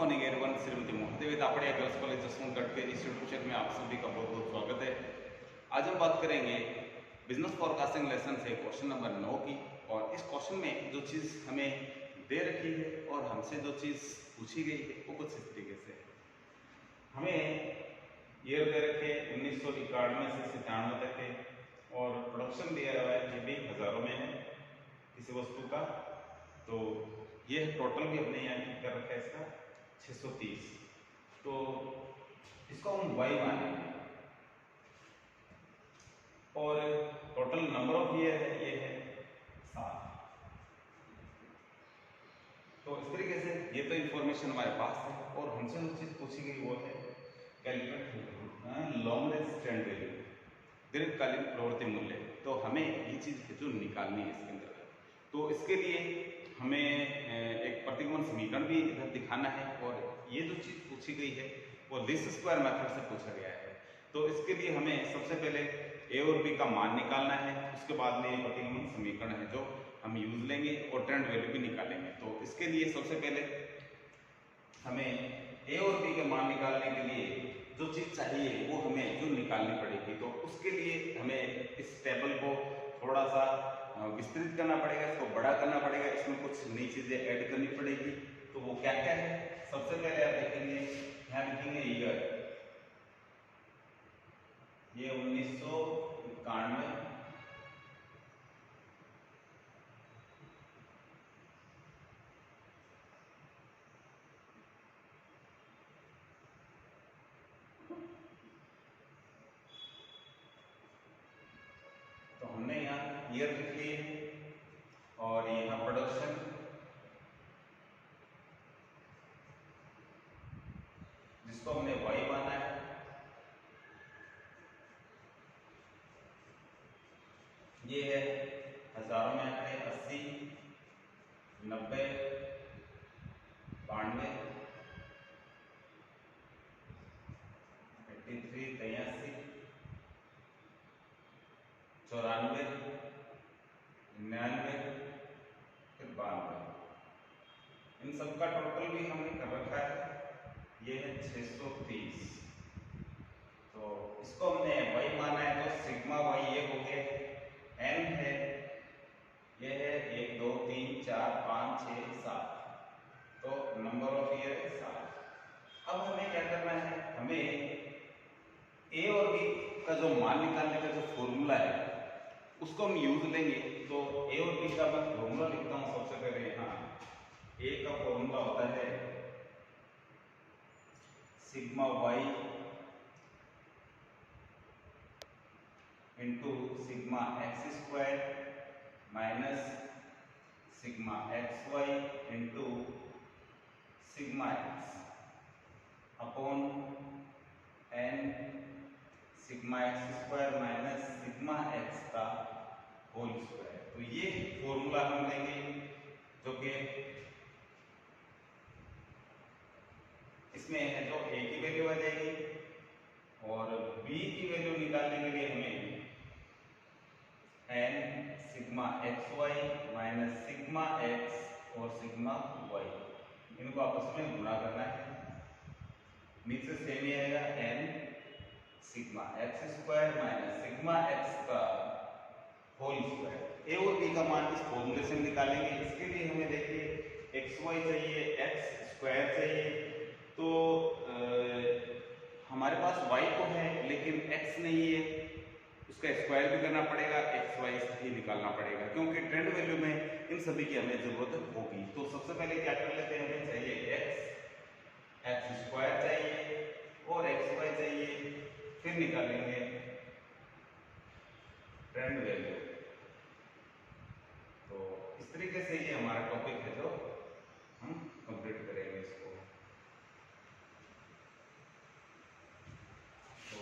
Morning everyone, Shrimati Mohdevi Tapadia girls college Jaswantgarh के इस YouTube channel में आप सभी का बहुत बहुत स्वागत है। आज हम बात करेंगे बिजनेस फॉरकास्टिंग लेसन से क्वेश्चन नंबर 9 की। और इस क्वेश्चन में जो चीज़ हमें दे रखी है और हमसे जो चीज़ पूछी गई है वो कुछ इस तरीके से है। हमें ईयर दे रखे 1991 से 97 तक है और प्रोडक्शन दिया हुआ है ये भी हज़ारों में है किसी वस्तु का। तो ये टोटल भी हमने यहाँ ठीक कर रखा है इसका 630। तो इसको हम y मानेंगे और टोटल नंबर ऑफ ईयर है ये है 7। तो इस तरीके से ये तो इंफॉर्मेशन हमारे पास है और हमसे जो चीज़ पूछी गई वो है calculate long range trend value, दीर्घकालीन प्रवृत्ति मूल्य। तो हमें ये चीज़ जो निकालनी है इसके अंदर, तो इसके लिए हमें एक प्रतिगमन समीकरण भी इधर दिखाना है और ये जो चीज़ पूछी गई है वो लीस्ट स्क्वायर मेथड से पूछा गया है। तो इसके लिए हमें सबसे पहले ए और बी का मान निकालना है, उसके बाद में प्रतिगमन समीकरण है जो हम यूज लेंगे और ट्रेंड वैल्यू भी निकालेंगे। तो इसके लिए सबसे पहले हमें ए और बी के मान निकालने के लिए जो चीज़ चाहिए वो हमें जो निकालनी पड़ेगी। तो उसके लिए हमें इस टेबल को थोड़ा सा विस्तृत करना पड़ेगा, इसको बड़ा करना पड़ेगा, इसमें कुछ नई चीज़ें ऐड करनी पड़ेगी। तो वो क्या क्या है, सबसे पहले आप देखेंगे यहाँ लिखेंगे ईयर, ये 1991, तो हमने यहाँ ईयर लिख लिए और यहाँ प्रोडक्शन, जिसको हमने y माना है, ये है हजारों में आंकड़े 80, 90, 92, 83, 83, 94, 99, फिर 92। इन सब का टोटल भी हमने कर रखा है, ये है 630। तो इसको हमने y माना है तो सिग्मा y ये हो गया, n है ये है 1 2 3 4 5 6 7, तो नंबर ऑफ ईयर है 7। अब हमें क्या करना है, हमें ए और बी का जो मान निकालने का जो फॉर्मूला है उसको हम यूज लेंगे। तो ए और बी का मैं फॉर्मूला लिखता हूँ सबसे पहले। यहाँ ए का फॉर्मूला होता है sigma y into sigma x square minus sigma x y into sigma x upon n sigma x square minus sigma x का होल स्क्वायर। तो ये फॉर्मूला हम लेंगे जो कि इसमें है जो ए की वैल्यू आ जाएगी और बी की वैल्यू निकालने के लिए हमें n sigma x y minus sigma x और सिग्मा वाई इनको आपस में गुणा करना है। नीचे सेम ही आएगा n sigma x square minus sigma x का होल स्क्वायर। ए और बी का मान इस फॉर्मूले से निकालेंगे। इसके लिए हमें देखिए एक्स वाई चाहिए, एक्स स्क्वायर चाहिए। तो हमारे पास y तो है लेकिन x नहीं है, उसका स्क्वायर भी करना पड़ेगा, एक्स वाई ही निकालना पड़ेगा क्योंकि ट्रेंड वैल्यू में इन सभी की हमें जरूरत होगी। तो सबसे पहले क्या कर लेते हैं, हमें चाहिए एक्स स्क्वायर चाहिए और एक्स वाई चाहिए, फिर निकालेंगे ट्रेंड वैल्यू। तो इस तरीके से ये हमारा टॉपिक है जो हम कंप्लीट करेंगे इसको। तो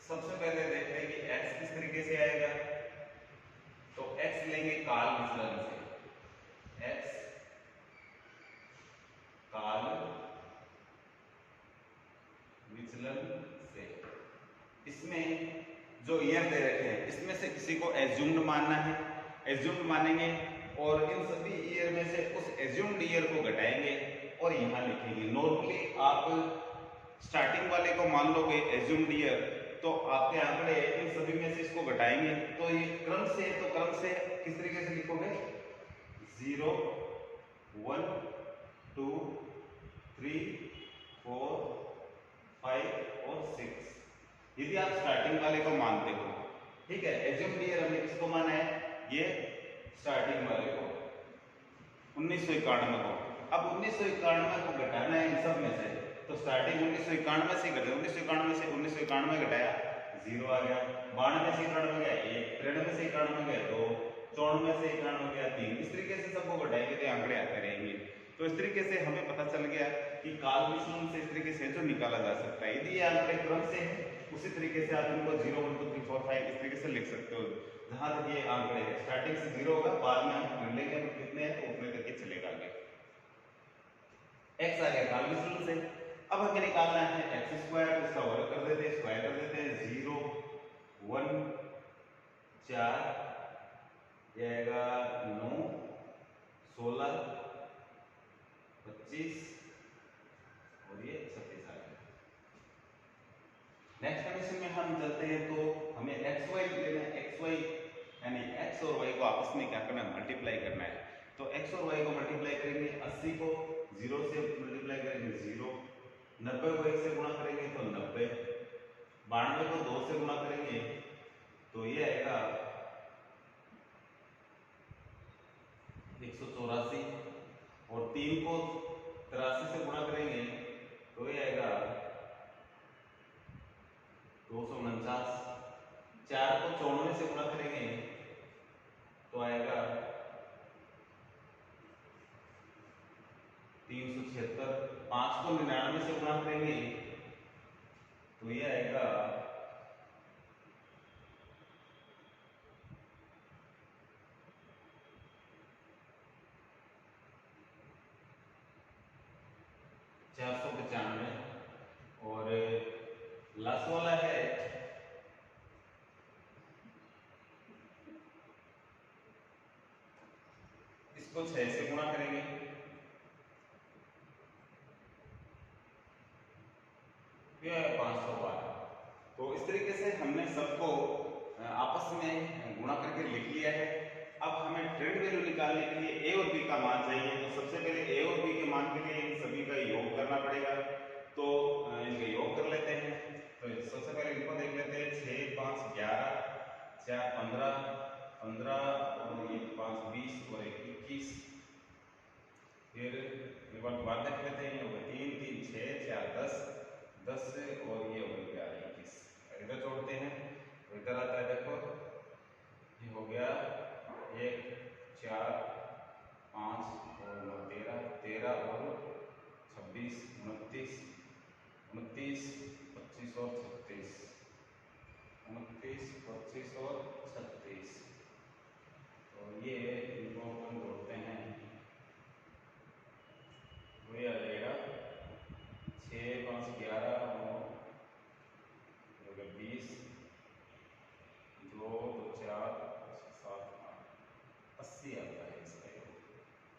सबसे पहले देखते हैं कि x किस तरीके से आएगा। तो x लेंगे काल विचलन से, x काल विचलन से। इसमें जो ईयर दे रखे हैं इसमें से किसी को एज्यूम्ड मानना है, एज्यूम्ड मानेंगे और इन सभी ईयर में से उस एज्यूम्ड ईयर को घटाएंगे और यहाँ लिखेंगे। नॉर्मली आप स्टार्टिंग वाले को मान लोगे एज्यूम्ड ईयर, तो आपके आंकड़े इन सभी में से इसको घटाएंगे, तो ये क्रम से, तो क्रम से किस तरीके से लिखोगे 0 1 2 3 4 5 और 6। यदि आप स्टार्टिंग वाले को मानते हो, ठीक है, एज्यूम्ड ईयर हमने किसको माना है, ये स्टार्टिंग वाले को 1991 को। अब 1991 को घटाना है इन सब में से, तो स्टार्टिंग 1991 से घटे, 1991 से 1991 घटाया 0 आ गया, 92 से 91 गया 1, 93 से 91 गया 2, 94 से 91 गया 3। इस तरीके से सबको घटाएंगे तो आंकड़े आते रहेंगे। तो इस तरीके से हमें पता चल गया कि काल विचलन से इस तरीके से जो निकाला जा सकता है। यदि ये आंकड़े क्रम से है, उसी तरीके से आप इनको 0 1 2 3 4 5 इस तरीके से लिख सकते हो। जहां तक ये आंकड़े हैं स्टार्टिंग से 0 होगा, बाद में हम गिन लेंगे तो कितने हैं, तो उतने तक ये चलेगा आगे। x आ गया काल विचलन से। अब हमें निकालना है x स्क्वायर, इसका वर्ग कर देते हैं, स्क्वायर कर देते हैं। 0 1 4 ये आएगा 9 16 25 और ये 26 आ गया। नेक्स्ट कंडीशन में हम चलते हैं, तो हमें x y लेना है। x y यानी x और y को आपस में क्या करना है, मल्टीप्लाई करना है। तो x और y को मल्टीप्लाई करेंगे, 80 को 0 से मल्टीप्लाई करेंगे 0, 90 को 1 से गुणा करेंगे तो 90, 92 को 2 से गुणा करेंगे तो ये आएगा 184, और 3 को 83 से गुणा करेंगे तो ये आएगा 249, 4 को 94 से गुणा करेंगे तो आएगा 376, 5 को 99 से गुणा करेंगे तो ये आएगा 495, और लास्ट वाला है इसको 6 से गुणा करेंगे ये है 512। तो इस तरीके से हमने सबको आपस में गुणा करके लिख लिया है। अब हमें ट्रेंड वैल्यू निकालने के लिए ए और बी का मान चाहिए। तो सबसे पहले ए और बी के मान के लिए इन सभी का योग करना पड़ेगा, तो इनका योग कर लेते हैं। तो सबसे पहले इनको देख लेते हैं, 6 5 11 4 15 15 और ये 5 20 और 21। फिर एक बार दोबारा देख लेते हैं, 3 3 6 4 10 10 से, और ये हो गया 21। इधर जोड़ते हैं तो इधर आता है, देखो ये हो गया 1 4 5 और 13 13 और 26 29 29 25 और 36 29 25 और 36। तो ये इनको अपन जोड़ते हैं तो ये आ जाएगा 6 5 11 और 20 2 2 4 7 8 80 आता है इसका योग।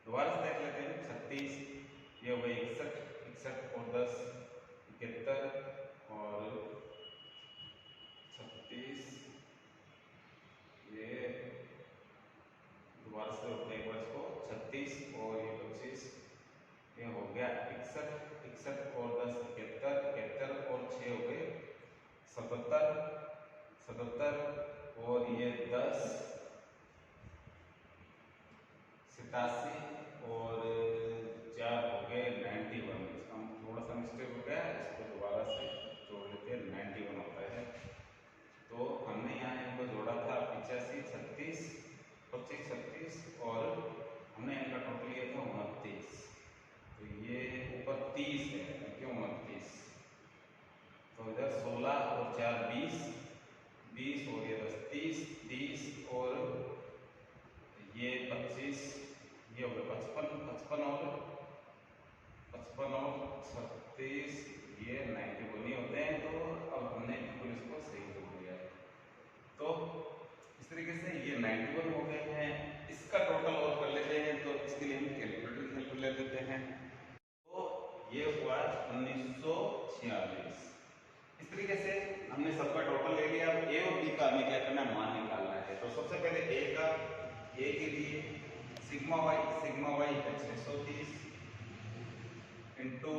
दोबारा से देख लेते हैं, 36 ये हो गई 61 61 और 10 71 और 36 ये दोबारा से उठने एक बार इसको 36 और ये 25 ये हो गया 61 61 और 10 71 ये हुआ 1946। इस तरीके से हमने सबका टोटल ले लिया। अब ए और बी का हमें क्या करना है, मान निकालना है। तो सबसे पहले ए के लिए सिग्मा वाई है 630 इंटू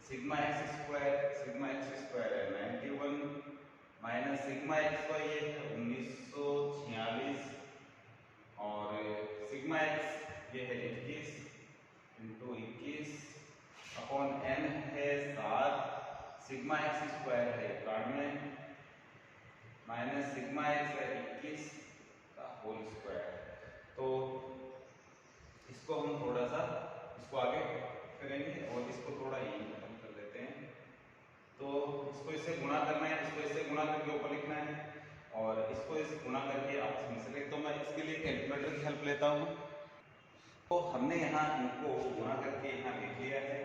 सिग्मा एक्स स्क्वायर है 91 माइनस सिग्मा एक्स वाई है 1946 और सिग्मा एक्स ये है 21 इंटू 21 अपॉन एन है 7 सिग्मा एक्स स्क्वायर है 91 माइनस सिग्मा एक्स है 21 का होल स्क्वायर। तो इसको हम थोड़ा सा इसको आगे करेंगे और इसको थोड़ा यही खत्म कर लेते हैं। तो इसको इससे गुणा करना है, इसको इससे गुणा करके ऊपर लिखना है और इसको इस गुणा करके आपस में से लिख। तो मैं इसके लिए कैलकुलेटर की हेल्प लेता हूँ। तो हमने यहाँ इनको गुणा करके यहाँ लिख लिया है,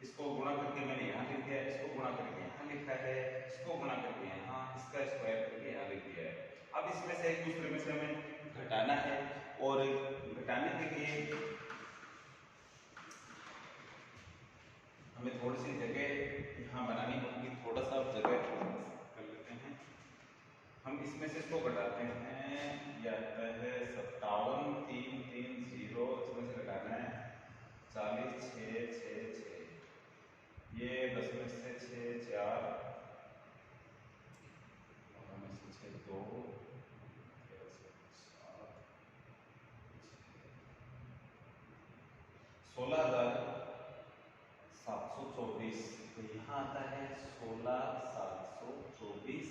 इसको गुणा करके मैंने यहाँ लिख दिया, इसको गुणा करके यहाँ लिखा है, इसको गुणा करके यहाँ, इसका स्क्वायर करके यहाँ लिख दिया है। अब इसमें से एक दूसरे में से हमें घटाना है और घटाने के लिए हमें थोड़ी सी जगह यहाँ बनानी होगी, थोड़ा सा जगह कर लेते हैं। हम इसमें से इसको घटाते हैं, यह आता है 57 330, इसमें से घटाना है 40 6 6 6, ये 10 में से 6 4 और में से 6 2 16,724। तो यहाँ आता है 16,724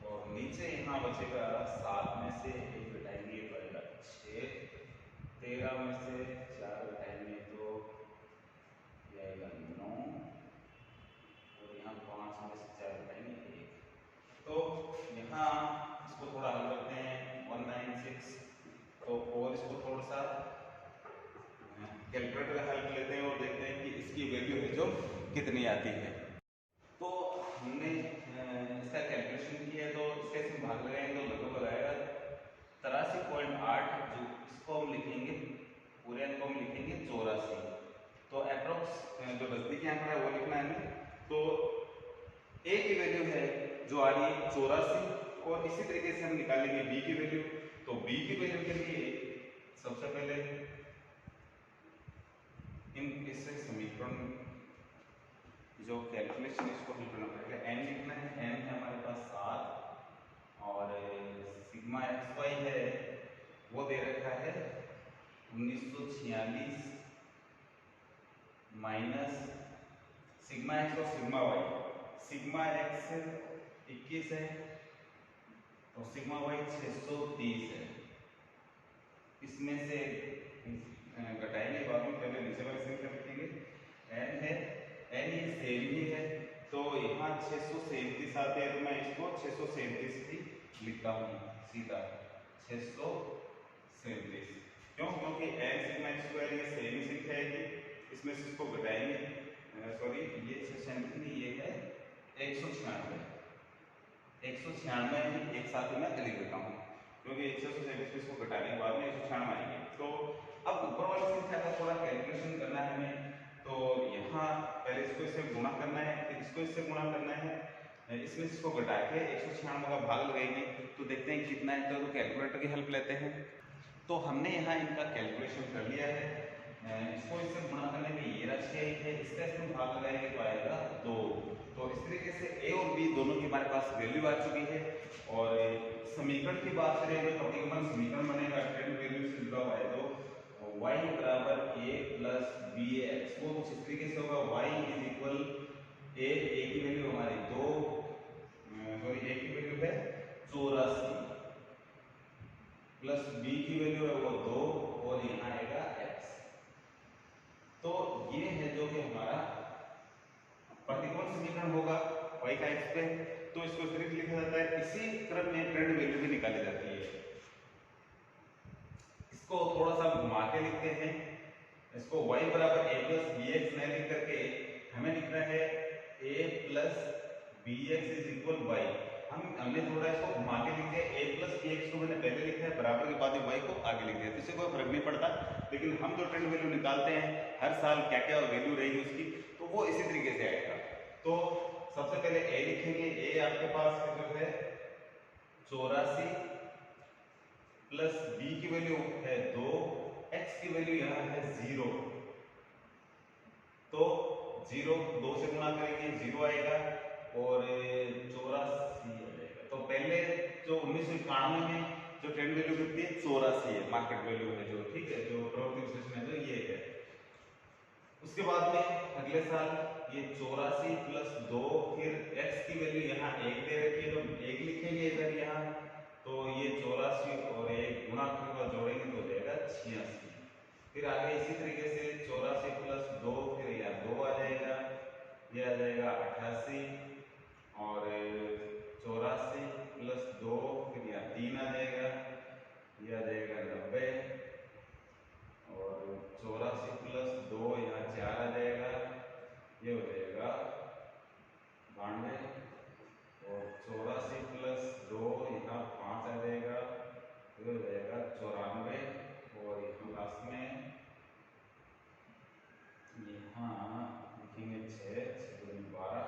और नीचे यहाँ बचेगा 7 में से 1 घटाएंगे तो आएगा 6, 13 में से 4 घटाएंगे तो ये आएगा 9 और यहाँ 5 में से 4 घटाएंगे 1। तो यहाँ इसको थोड़ा हल करते हैं 196। तो और इसको थोड़ा सा कैलकुलेटर का हेल्प लेते हैं और देखते हैं कि इसकी वैल्यू है जो कितनी आती है। तो हमने इसका कैलकुलेशन किया है, तो इसके से भाग लगाएंगे तो लगभग आएगा 83.8, जो इसको हम लिखेंगे पूरे को हम लिखेंगे 84। तो अप्रोक्स जो नजदीकी आंकड़ा है वो लिखना है हमें। तो ए की वैल्यू है जो आ रही है 84 और इसी तरीके से हम निकालेंगे बी की वैल्यू। तो बी की वैल्यू के लिए सबसे पहले इससे समीकरण जो कैलकुलेशन इसको हल करना पड़ेगा। एन लिखना है, एन है हमारे पास 7 और सिग्मा एक्स वाई है वो दे रखा है 1946 माइनस सिग्मा एक्स और सिग्मा वाई। सिग्मा एक्स 21 है और सिग्मा वाई 630 है। इसमें से घटाएंगे बाद में, पहले नीचे वाले संख्या लिखेंगे। एन है, एन ये सेम ही है तो यहाँ 637 आते हैं, तो मैं इसको 637 ही लिखता हूँ सीधा 637। क्यों? क्योंकि एन सिग्मा एक्स स्क्वायर ये सेम ही संख्या है कि इसमें से इसको घटाएंगे, सॉरी ये 637 नहीं, ये है 196। 196 एक साथ में लिख देता हूँ क्योंकि 637 इसको घटाने के बाद में 196 आएंगे। तो अब ऊपर वाली संख्या का थोड़ा कैलकुलेशन करना है हमें। तो यहाँ पहले इसको इससे गुणा करना है, फिर इसको इससे गुणा करना है, इसमें इसको घटा के 196 का भाग लगाएंगे तो देखते हैं कितना है। तो कैलकुलेटर की हेल्प लेते हैं। तो हमने यहाँ इनका कैलकुलेशन कर लिया है। इसको इससे गुणा करने में ये राशि आई है, इसका इसमें भाग लगाएंगे तो आएगा 2। तो इस तरीके से ए और बी दोनों की हमारे पास वैल्यू आ चुकी है। और समीकरण की बात करें तो प्रतिगमन समीकरण बनेगा ट्रेंड वैल्यू से जुड़ा हुआ है। तो y बराबर a प्लस बी एक्स, वो कुछ इस तरीके से होगा y इज इक्वल a की वैल्यू हमारी 2, सॉरी a की वैल्यू है 84 प्लस b की वैल्यू है वो 2 और यहाँ आएगा x। तो ये है जो कि हमारा प्रतिगमन समीकरण होगा y का x पे। तो इसको इस तरीके लिखा जाता है। इसी क्रम में ट्रेंड वैल्यू भी निकाली जाती है। इसको थोड़ा सा घुमा के लिखते हैं। इसको y बराबर a प्लस बी एक्स नहीं लिख करके हमें लिखना है a plus b x is equal y. हमने थोड़ा इसको घुमा के लिख दिया। a प्लस बी एक्स को मैंने पहले लिखा है बराबर के बाद y को आगे लिख दिया, तो इससे कोई फर्क नहीं पड़ता। लेकिन हम जो ट्रेंड वैल्यू निकालते हैं हर साल क्या क्या वैल्यू रहेगी उसकी, तो वो इसी तरीके से आएगा। तो सबसे पहले ए लिखेंगे। ए आपके पास जो है 84 प्लस बी की वैल्यू है 2, एक्स की वैल्यू यहाँ है 0, तो 0 2 से गुणा करेंगे 0 आएगा और 84 आएगा। तो पहले जो 1991 में जो ट्रेंड वैल्यू कितनी है 84 है, मार्केट वैल्यू है जो, ठीक है, जो प्रवृत्ति विश्लेषण है जो ये है। उसके बाद में अगले साल ये 84 प्लस 2, फिर x की वैल्यू यहाँ 1 दे रखी है तो 1 लिखेंगे इधर यहाँ, तो ये 84 और 1 गुणा के बाद जोड़ेंगे तो हो जाएगा 86। फिर आगे इसी तरीके से 84 प्लस 2, फिर यहाँ 2 आ जाएगा, ये आ जाएगा 88, और 84 प्लस 2, फिर यहाँ 3 आ जाएगा, ये आ जाएगा 90, और 84 प्लस 2 यहाँ 4 आ जाएगा, ये हो जाएगा 92, और 84 प्लस 2 यहाँ 5 आ जाएगा, ये हो जाएगा 94, और यहाँ लास्ट में यहाँ लिखेंगे 6 12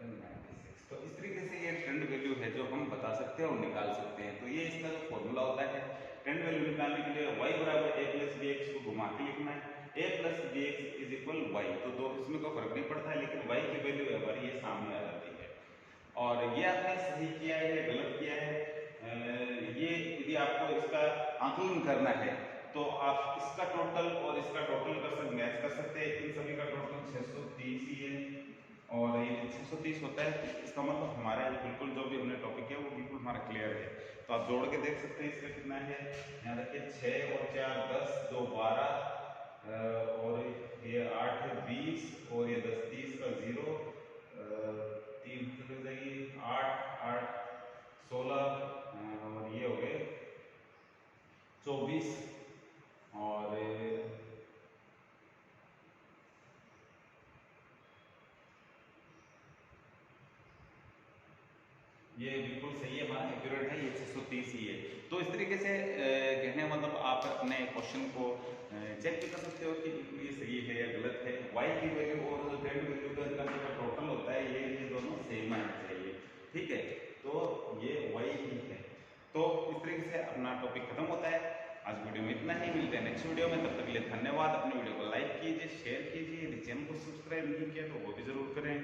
96। तो इस तरीके से ये ट्रेंड वैल्यू है जो हम बता सकते हैं और निकाल सकते हैं। तो ये इसका जो फॉर्मूला होता है ट्रेंड वैल्यू निकालने के लिए, y बराबर a प्लस बी एक्स को घुमा के लिखना है, a plus b x is equal y, तो दो इसमें कोई फर्क नहीं पड़ता है, लेकिन y की वैल्यू हमारी ये सामने आ जाती है। और ये आपने सही किया है या गलत किया है, ये यदि आपको इसका आकलन करना है तो आप इसका टोटल और इसका टोटल कर सकते, मैच कर सकते हैं। इन सभी का टोटल 630 ही है, और ये 630 होता है, इसका मतलब हमारा बिल्कुल जो भी हमने टॉपिक है वो बिल्कुल हमारा क्लियर है। तो आप जोड़ के देख सकते हैं इसका कितना है। यहाँ देखिए 6 और 4 10, 2 12, और ये 8 20, और ये 10 30 का 0, 3 हो जाएगी 8 8 16, और ये हो गए 24, और ये बिल्कुल सही है, हमारा एक्यूरेट है, ये 630 ही है। तो इस तरीके से कहने मतलब आप अपने क्वेश्चन को चेक भी कर सकते हो कि बिल्कुल ये सही है या गलत है। y की वैल्यू और z वैल्यू का इनका टोटल होता है ये दोनों सेम आना चाहिए, ठीक है, तो ये y ही है। तो इस तरीके से अपना टॉपिक खत्म होता है। आज वीडियो में इतना ही, मिलते हैं नेक्स्ट वीडियो में, तब तक के लिए धन्यवाद। अपने वीडियो को लाइक कीजिए, शेयर कीजिए, यदि चैनल को सब्सक्राइब नहीं किया तो वो भी जरूर करें।